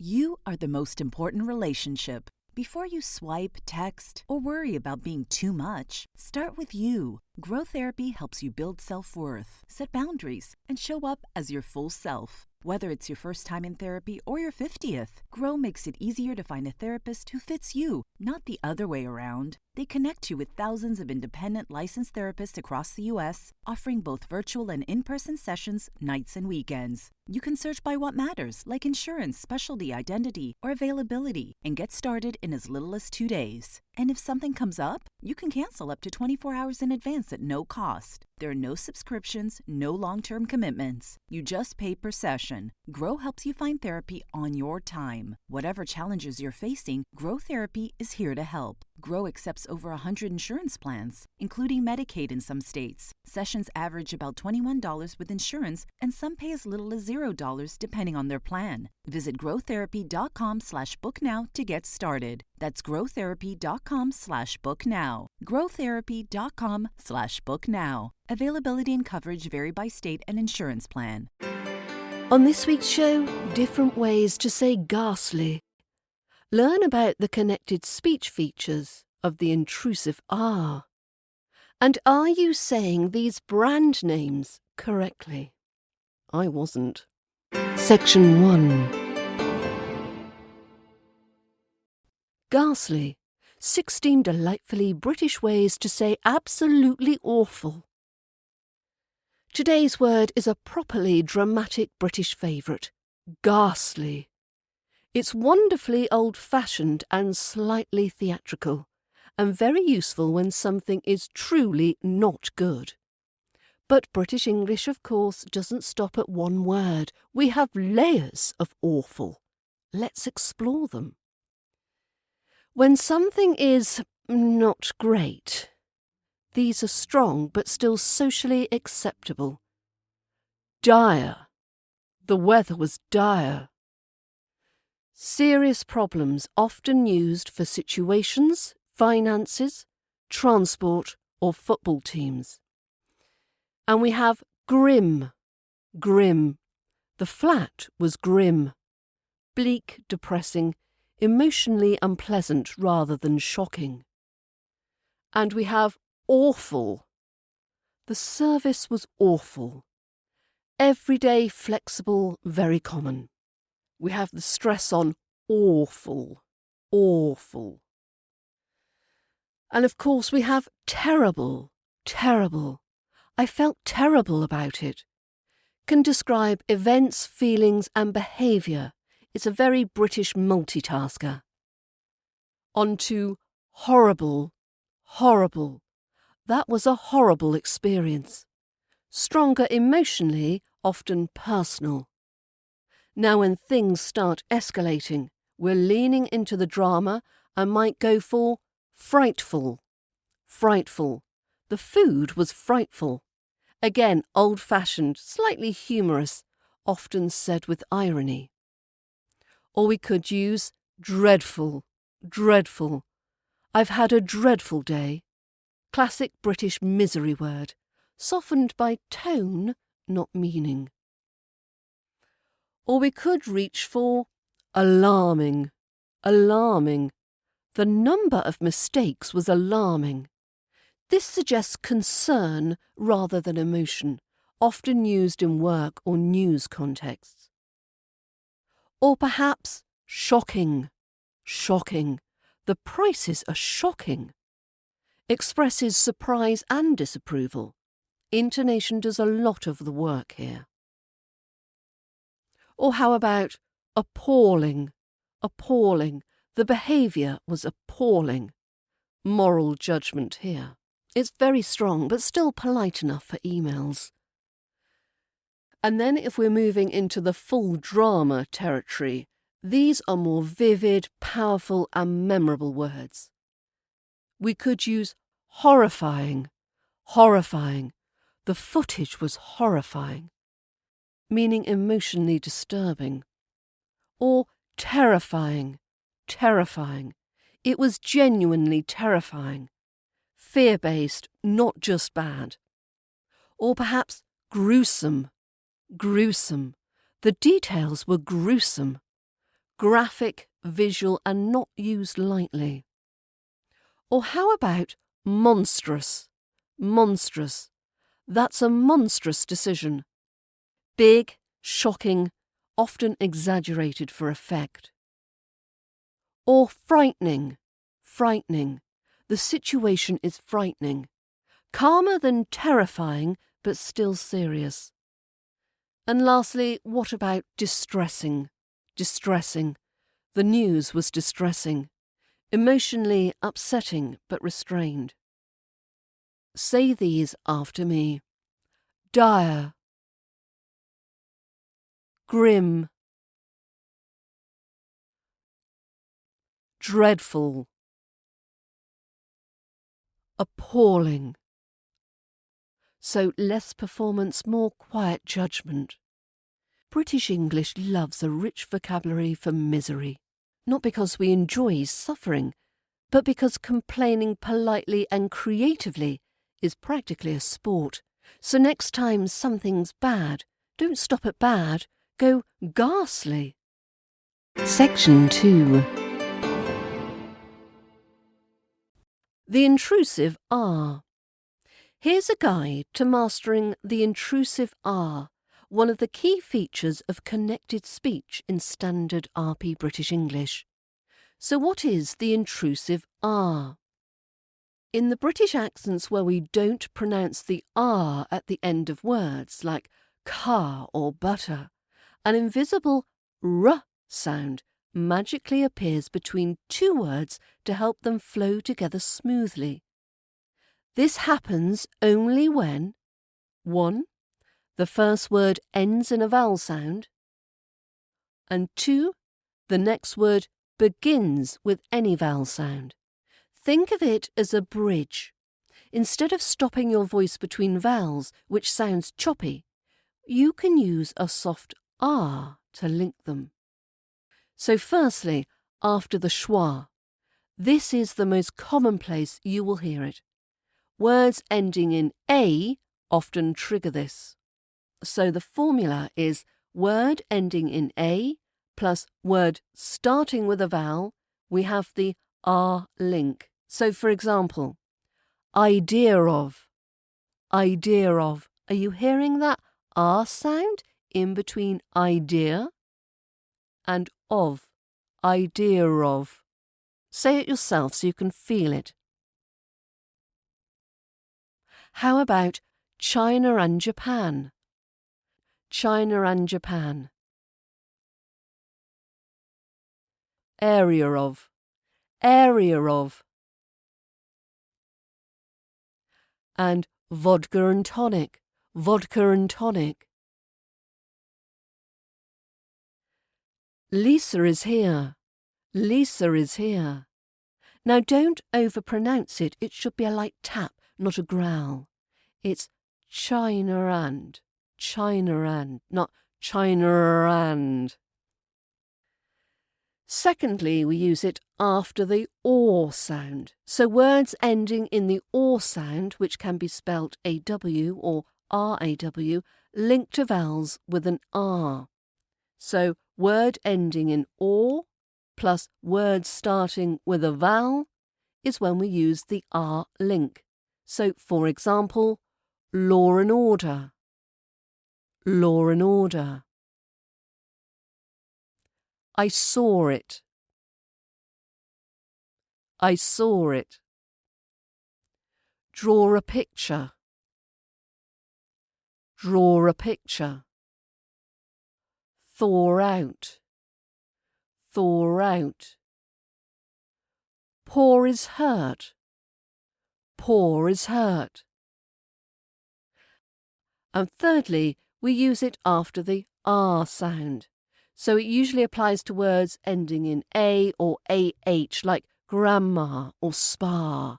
You are the most important relationship. Before you swipe, text, or worry about being too much, start with you. Grow Therapy helps you build self-worth, set boundaries, and show up as your full self. Whether it's your first time in therapy or your 50th, Grow makes it easier to find a therapist who fits you, not the other way around. They connect you with thousands of independent licensed therapists across the U.S., offering both virtual and in-person sessions, nights and weekends. You can search by what matters, like insurance, specialty, identity, or availability, and get started in as little as 2 days. And if something comes up, you can cancel up to 24 hours in advance at no cost. There are no subscriptions, no long-term commitments. You just pay per session. Grow helps you find therapy on your time. Whatever challenges you're facing, Grow Therapy is here to help. Grow accepts over 100 insurance plans, including Medicaid in some states. Sessions average about $21 with insurance, and some pay as little as $0 depending on their plan. Visit growtherapy.com/booknow to get started. That's growtherapy.com/booknow. growtherapy.com/booknow. Availability and coverage vary by state and insurance plan. On this week's show, different ways to say ghastly. Learn about the connected speech features of the intrusive R. And are you saying these brand names correctly? I wasn't. Section 1. Ghastly. 16 delightfully British ways to say absolutely awful. Today's word is a properly dramatic British favourite. Ghastly. It's wonderfully old-fashioned and slightly theatrical, and very useful when something is truly not good. But British English, of course, doesn't stop at one word. We have layers of awful. Let's explore them. When something is not great, these are strong but still socially acceptable. Dire. The weather was dire. Serious problems often used for situations, finances, transport, or football teams. And we have grim. Grim. The flat was grim. Bleak, depressing, emotionally unpleasant rather than shocking. And we have awful. The service was awful. Everyday, flexible, very common. We have the stress on awful, awful. And of course we have terrible, terrible. I felt terrible about it. Can describe events, feelings and behaviour. It's a very British multitasker. On to horrible, horrible. That was a horrible experience. Stronger emotionally, often personal. Now when things start escalating, we're leaning into the drama and might go for frightful. Frightful. The food was frightful. Again, old-fashioned, slightly humorous, often said with irony. Or we could use dreadful, dreadful. I've had a dreadful day. Classic British misery word, softened by tone, not meaning. Or we could reach for alarming, alarming. The number of mistakes was alarming. This suggests concern rather than emotion, often used in work or news contexts. Or perhaps shocking, shocking. The prices are shocking. Expresses surprise and disapproval. Intonation does a lot of the work here. Or how about appalling, appalling. The behaviour was appalling. Moral judgment here. It's very strong, but still polite enough for emails. And then if we're moving into the full drama territory, these are more vivid, powerful and memorable words. We could use horrifying, horrifying. The footage was horrifying, meaning emotionally disturbing. Or terrifying, terrifying. It was genuinely terrifying. Fear-based, not just bad. Or perhaps gruesome, gruesome. The details were gruesome. graphic, visual and not used lightly. Or how about monstrous? Monstrous. That's a monstrous decision. Big, shocking, often exaggerated for effect. Or frightening. Frightening. The situation is frightening. Calmer than terrifying, but still serious. And lastly, what about distressing? Distressing. The news was distressing. Emotionally upsetting, but restrained. Say these after me. Dire. Grim. Dreadful. Appalling. So less performance, more quiet judgment. British English loves a rich vocabulary for misery, not because we enjoy suffering, but because complaining politely and creatively is practically a sport. So next time something's bad, don't stop at bad, go ghastly. Section 2. The intrusive R. Here's a guide to mastering the intrusive R, one of the key features of connected speech in standard RP British English. So what is the intrusive R? In the British accents where we don't pronounce the R at the end of words, like car or butter, an invisible R sound magically appears between two words to help them flow together smoothly. This happens only when 1. The first word ends in a vowel sound, and 2. The next word begins with any vowel sound. Think of it as a bridge. Instead of stopping your voice between vowels, which sounds choppy, you can use a soft R to link them. So firstly, after the schwa, this is the most common place you will hear it. Words ending in A often trigger this. So the formula is word ending in A plus word starting with a vowel, we have the R link. So for example, idea of, idea of. Are you hearing that R sound in between idea and of, idea of? Say it yourself so you can feel it. How about China and Japan? China and Japan. Area of, area of. And vodka and tonic, vodka and tonic. Lisa is here, Lisa is here. Now don't overpronounce it, it should be a light tap, not a growl. It's China and, not China and. Secondly, we use it after the or sound. So words ending in the or sound, which can be spelt AW or RAW, link to vowels with an R. So word ending in or plus word starting with a vowel is when we use the R link. So, for example, law and order, law and order. I saw it, I saw it. Draw a picture, draw a picture. Thaw out, thaw out. Poor is hurt, poor is hurt. And thirdly, we use it after the R sound. So it usually applies to words ending in A or AH, like grandma or spa.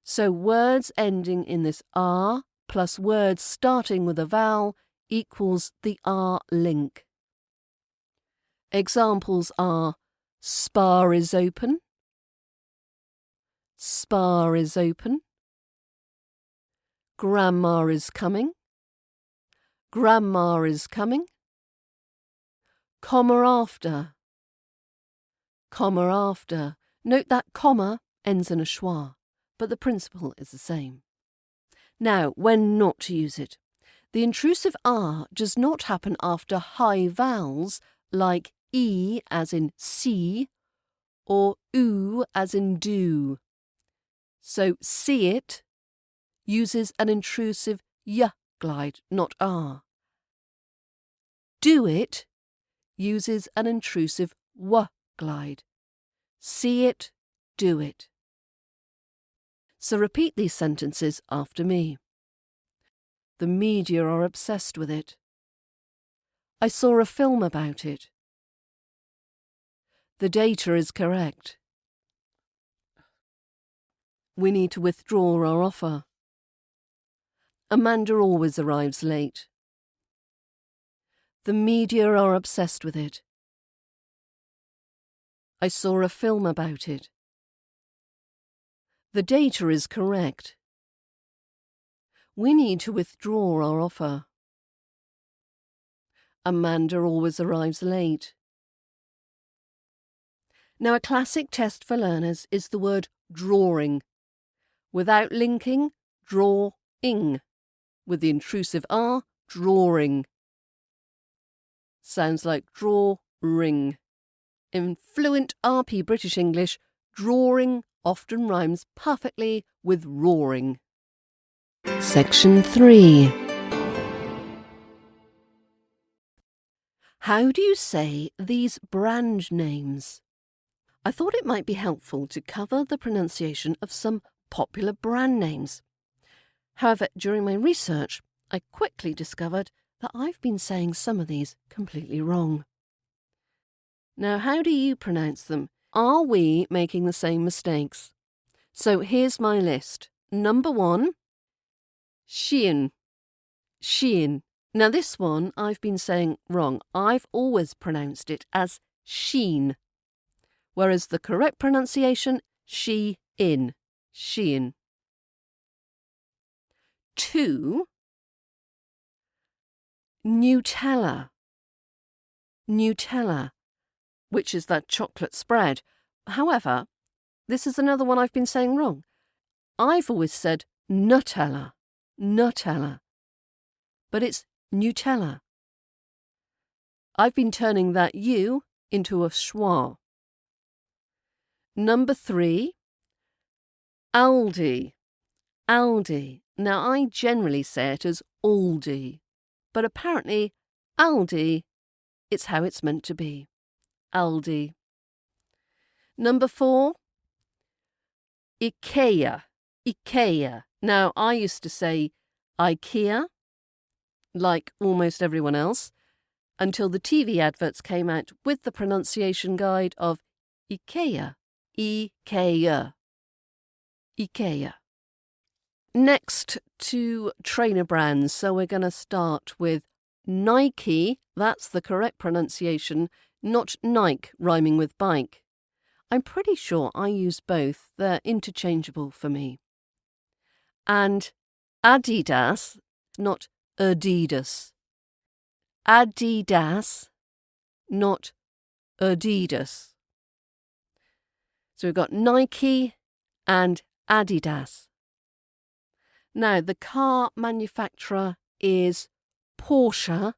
So words ending in this R plus words starting with a vowel equals the R link. Examples are spa is open, spa is open. Grandma is coming, grandma is coming. Comma after, comma after. Note that comma ends in a schwa, but the principle is the same. Now, when not to use it. The intrusive R does not happen after high vowels like E as in see or oo as in do. So see it uses an intrusive y glide, not R. Do it uses an intrusive w glide. See it, do it. So repeat these sentences after me. The media are obsessed with it. I saw a film about it. The data is correct. We need to withdraw our offer. Amanda always arrives late. The media are obsessed with it. I saw a film about it. The data is correct. We need to withdraw our offer. Amanda always arrives late. Now, a classic test for learners is the word drawing. Without linking, draw-ing. With the intrusive R, drawing. Sounds like draw-ring. In fluent RP British English, drawing often rhymes perfectly with roaring. Section 3. How do you say these brand names? I thought it might be helpful to cover the pronunciation of some popular brand names. However, during my research, I quickly discovered that I've been saying some of these completely wrong. Now, how do you pronounce them? Are we making the same mistakes? So here's my list. Number 1, Shein. Shein. Now this one I've been saying wrong. I've always pronounced it as sheen, whereas the correct pronunciation, Shein. Shein. 2, Nutella. Nutella, which is that chocolate spread. However, this is another one I've been saying wrong. I've always said Nutella. Nutella. But it's Nutella. I've been turning that U into a schwa. Number 3, Aldi. Aldi. Now, I generally say it as Aldi, but apparently Aldi, it's how it's meant to be. Aldi. Number 4, Ikea. Ikea. Now, I used to say Ikea, like almost everyone else, until the TV adverts came out with the pronunciation guide of Ikea. Ikea. Ikea. Next to trainer brands, so we're going to start with Nike. That's the correct pronunciation, not Nike, rhyming with bike. I'm pretty sure I use both. They're interchangeable for me. And Adidas, not er-dee-dus. Add-dee-dass, not er-dee-dus. So we've got Nike and Adidas. Now, the car manufacturer is Porsche,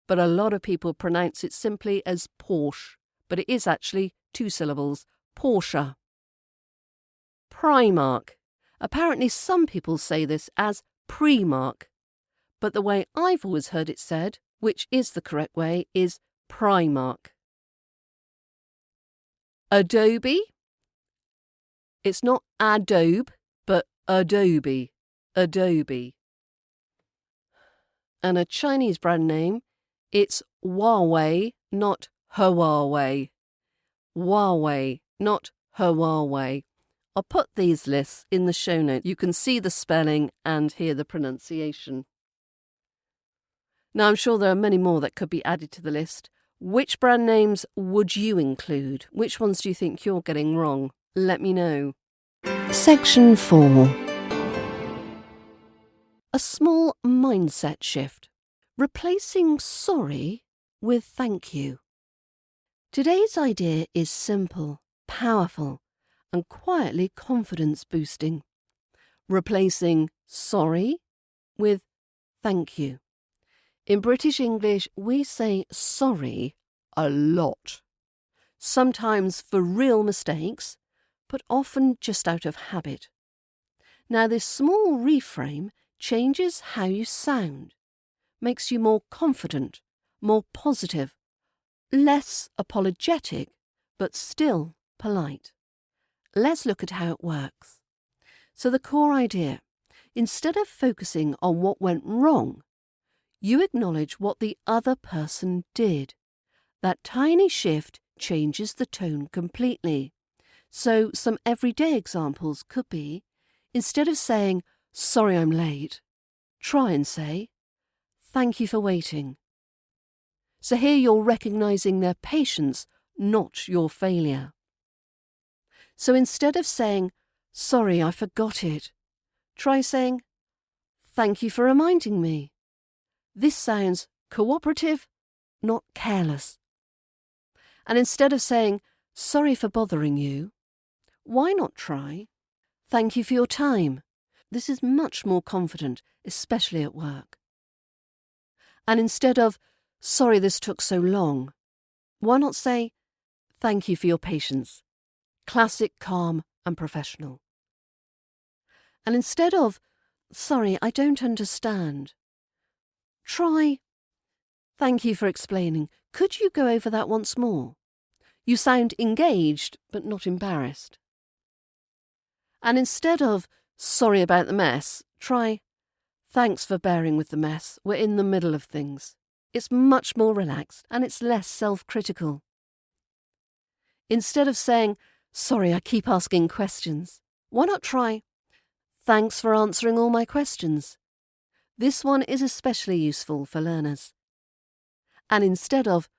but a lot of people pronounce it simply as Porsche, but it is actually 2 syllables, Porsche. Primark. Apparently some people say this as PREE-mark, but the way I've always heard it said, which is the correct way, is PRY-mark. Adobe. It's not Adobe, but Adobe. Adobe. And a Chinese brand name, it's Huawei, not Huawei. Huawei, not Huawei. I'll put these lists in the show notes. You can see the spelling and hear the pronunciation. Now, I'm sure there are many more that could be added to the list. Which brand names would you include? Which ones do you think you're getting wrong? Let me know. Section 4. A small mindset shift. Replacing sorry with thank you. Today's idea is simple, powerful, and quietly confidence-boosting, replacing sorry with thank you. In British English, we say sorry a lot, sometimes for real mistakes, but often just out of habit. Now, this small reframe changes how you sound, makes you more confident, more positive, less apologetic, but still polite. Let's look at how it works. So the core idea, instead of focusing on what went wrong, you acknowledge what the other person did. That tiny shift changes the tone completely. So some everyday examples could be, instead of saying, sorry I'm late, try and say, thank you for waiting. So here you're recognising their patience, not your failure. So instead of saying, sorry I forgot it, try saying, thank you for reminding me. This sounds cooperative, not careless. And instead of saying, sorry for bothering you, why not try, thank you for your time. This is much more confident, especially at work. And instead of, sorry this took so long, why not say, thank you for your patience. Classic, calm and professional. And instead of, sorry, I don't understand, try, thank you for explaining. Could you go over that once more? You sound engaged, but not embarrassed. And instead of, sorry about the mess, try, thanks for bearing with the mess. We're in the middle of things. It's much more relaxed and it's less self-critical. Instead of saying, sorry, I keep asking questions, why not try, thanks for answering all my questions. This one is especially useful for learners. And instead of,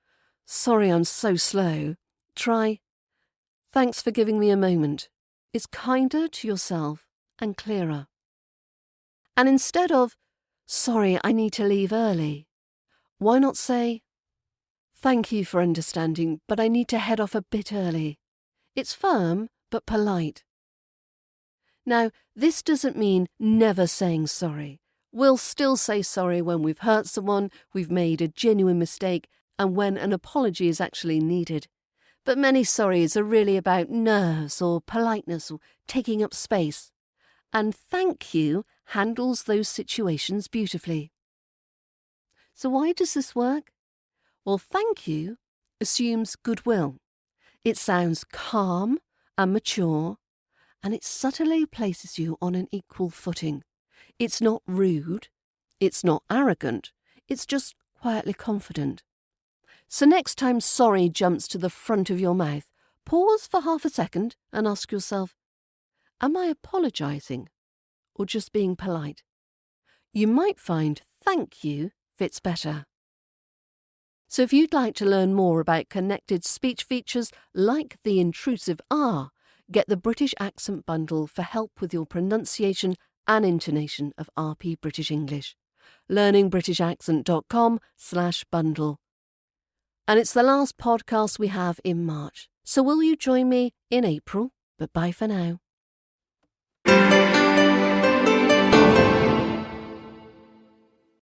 sorry, I'm so slow, try, thanks for giving me a moment. It's kinder to yourself and clearer. And instead of, sorry, I need to leave early, why not say, thank you for understanding, but I need to head off a bit early. It's firm, but polite. Now, this doesn't mean never saying sorry. We'll still say sorry when we've hurt someone, we've made a genuine mistake, and when an apology is actually needed. But many sorries are really about nerves or politeness or taking up space. And thank you handles those situations beautifully. So why does this work? Well, thank you assumes goodwill. It sounds calm and mature, and it subtly places you on an equal footing. It's not rude, it's not arrogant, it's just quietly confident. So next time sorry jumps to the front of your mouth, pause for half a second and ask yourself, am I apologising or just being polite? You might find thank you fits better. So if you'd like to learn more about connected speech features like the intrusive R, get the British Accent Bundle for help with your pronunciation and intonation of RP British English. learningbritishaccent.com/bundle. And it's the last podcast we have in March. So will you join me in April? But bye for now.